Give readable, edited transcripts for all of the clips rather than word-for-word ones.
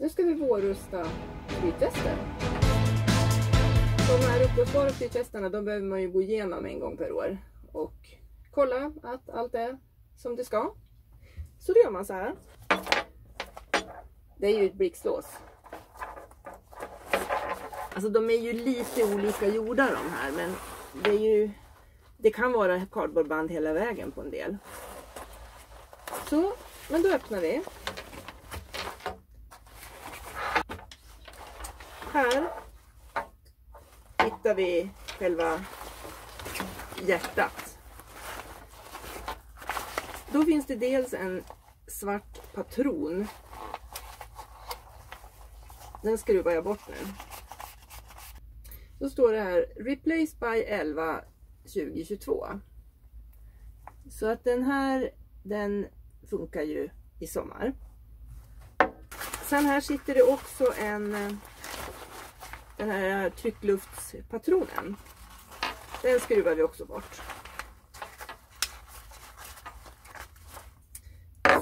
Nu ska vi vårrusta flytväster. De här uppblåsbara flytvästarna, de behöver man ju gå igenom en gång per år. Och kolla att allt är som det ska. Så då gör man så här. Det är ju ett blixtlås. Alltså de är ju lite olika gjorda de här, men det kan vara kardborreband hela vägen på en del. Så, men då öppnar vi. Här hittar vi själva hjärtat. Då finns det dels en svart patron. Den skruvar jag bort nu. Då står det här Replace by 11 2022. Så att den funkar ju i sommar. Sen här sitter det också den här tryckluftspatronen. Den skruvar vi också bort.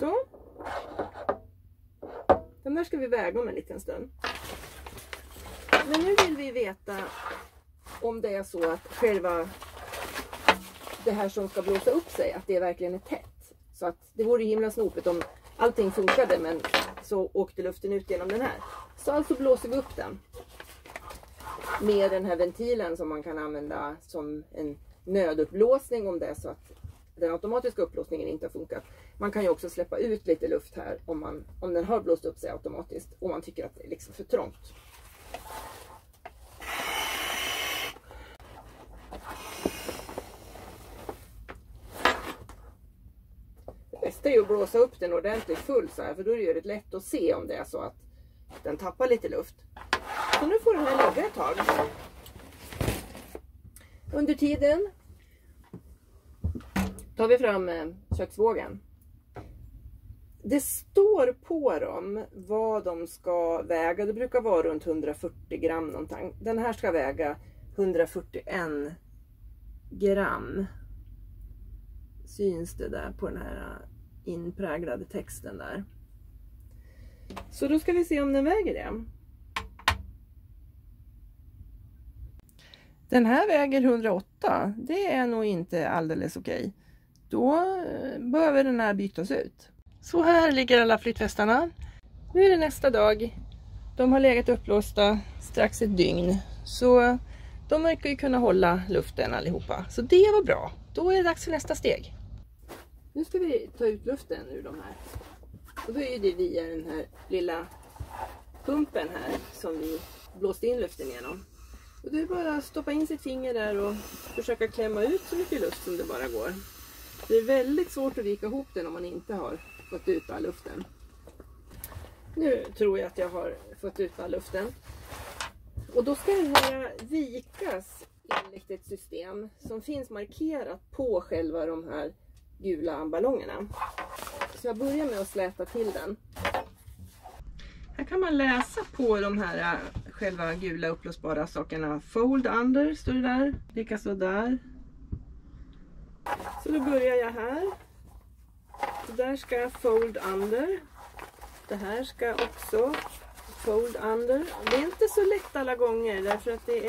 Så. Den där ska vi väga om en liten stund. Men nu vill vi veta om det är så att själva det här som ska blåsa upp sig, att det verkligen är tätt. Så att det vore himla snopet om allting funkade men så åkte luften ut genom den här. Så alltså blåser vi upp den med den här ventilen som man kan använda som en nödupplåsning om det är så att den automatiska upplåsningen inte har funkat. Man kan ju också släppa ut lite luft här om den har blåst upp sig automatiskt och man tycker att det är liksom för trångt. Det bästa är ju att blåsa upp den ordentligt full så här, för då är det ju rätt lätt att se om det är så att den tappar lite luft. Så nu får den här ligga ett tag. Under tiden tar vi fram köksvågen. Det står på dem vad de ska väga. Det brukar vara runt 140 gram någonting. Den här ska väga 141 gram. Syns det där på den här inpräglade texten där. Så då ska vi se om den väger det. Den här väger 108. Det är nog inte alldeles okej. Då behöver den här bytas ut. Så här ligger alla flytvästarna. Nu är det nästa dag. De har legat upplåsta strax ett dygn. Så de verkar ju kunna hålla luften allihopa. Så det var bra. Då är det dags för nästa steg. Nu ska vi ta ut luften ur de här. Och då är det via den här lilla pumpen här som vi blåste in luften igenom. Och det är bara att stoppa in sitt finger där och försöka klämma ut så mycket luft som det bara går. Det är väldigt svårt att vika ihop den om man inte har fått ut all luften. Nu tror jag att jag har fått ut all luften. Och då ska den här vikas enligt ett system som finns markerat på själva de här gula ballongerna. Så jag börjar med att släta till den. Här kan man läsa på de här själva gula upplösbara sakerna. Fold under står det där. Likaså där. Så då börjar jag här. Så där ska jag fold under. Det här ska också fold under. Det är inte så lätt alla gånger därför att det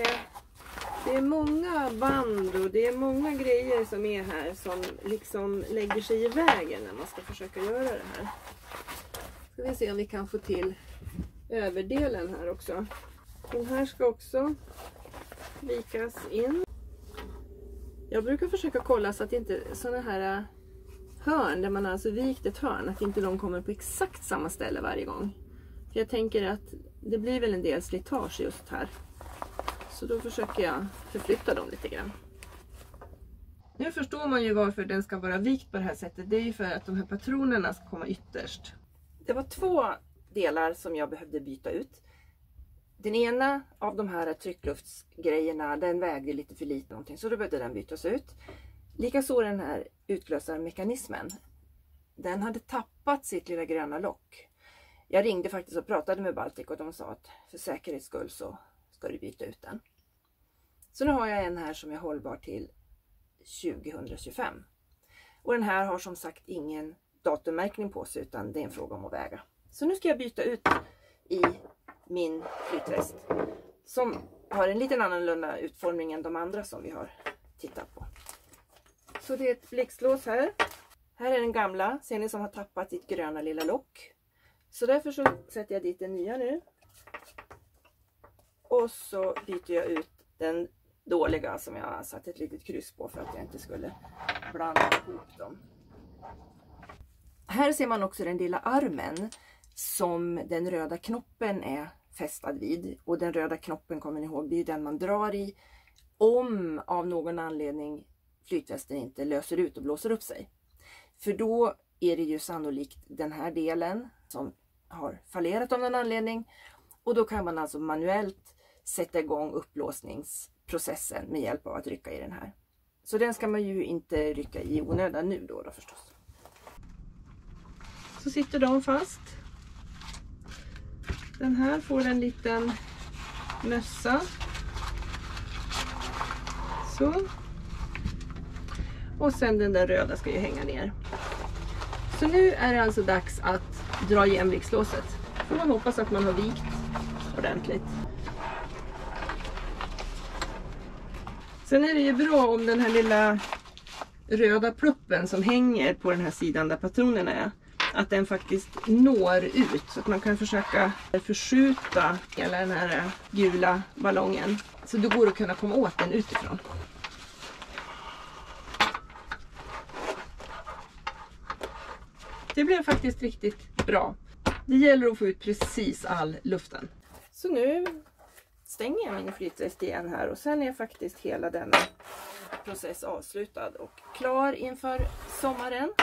är många band och det är många grejer som är här som liksom lägger sig i vägen när man ska försöka göra det här. Ska vi se om vi kan få till överdelen här också. Den här ska också vikas in. Jag brukar försöka kolla så att inte sådana här hörn där man har alltså vikt ett hörn, att inte de kommer på exakt samma ställe varje gång. För jag tänker att det blir väl en del slitage just här. Så då försöker jag förflytta dem lite grann. Nu förstår man ju varför den ska vara vikt på det här sättet. Det är ju för att de här patronerna ska komma ytterst. Det var två delar som jag behövde byta ut. Den ena av de här tryckluftsgrejerna, den vägde lite för lite någonting, så då behövde den bytas ut. Likaså den här utlösarmekanismen. Den hade tappat sitt lilla gröna lock. Jag ringde faktiskt och pratade med Baltic och de sa att för säkerhets skull så ska du byta ut den. Så nu har jag en här som är hållbar till 2025. Och den här har som sagt ingen datummärkning på sig utan det är en fråga om att väga. Så nu ska jag byta ut i min flytväst. Som har en liten annorlunda utformning än de andra som vi har tittat på. Så det är ett blixtlås här. Här är den gamla, ser ni, som har tappat sitt gröna lilla lock. Så därför så sätter jag dit den nya nu. Och så byter jag ut den dåliga som jag har satt ett litet kryss på för att jag inte skulle blanda ihop dem. Här ser man också den lilla armen som den röda knoppen är fästad vid. Och den röda knoppen, kommer ni ihåg, det är den man drar i om av någon anledning flytvästen inte löser ut och blåser upp sig. För då är det ju sannolikt den här delen som har fallerat av någon anledning. Och då kan man alltså manuellt sätta igång upplåsningsprocessen med hjälp av att rycka i den här. Så den ska man ju inte rycka i onödan nu då förstås. Så sitter de fast. Den här får en liten mössa. Så. Och sen den där röda ska ju hänga ner. Så nu är det alltså dags att dra igen blixtlåset. Får man hoppas att man har vikt ordentligt. Sen är det ju bra om den här lilla röda pluppen som hänger på den här sidan där patronerna är, att den faktiskt når ut, så att man kan försöka förskjuta hela den här gula ballongen så det går att kunna komma åt den utifrån. Det blev faktiskt riktigt bra. Det gäller att få ut precis all luften. Så nu stänger jag min flytväst igen här och sen är faktiskt hela denna process avslutad och klar inför sommaren.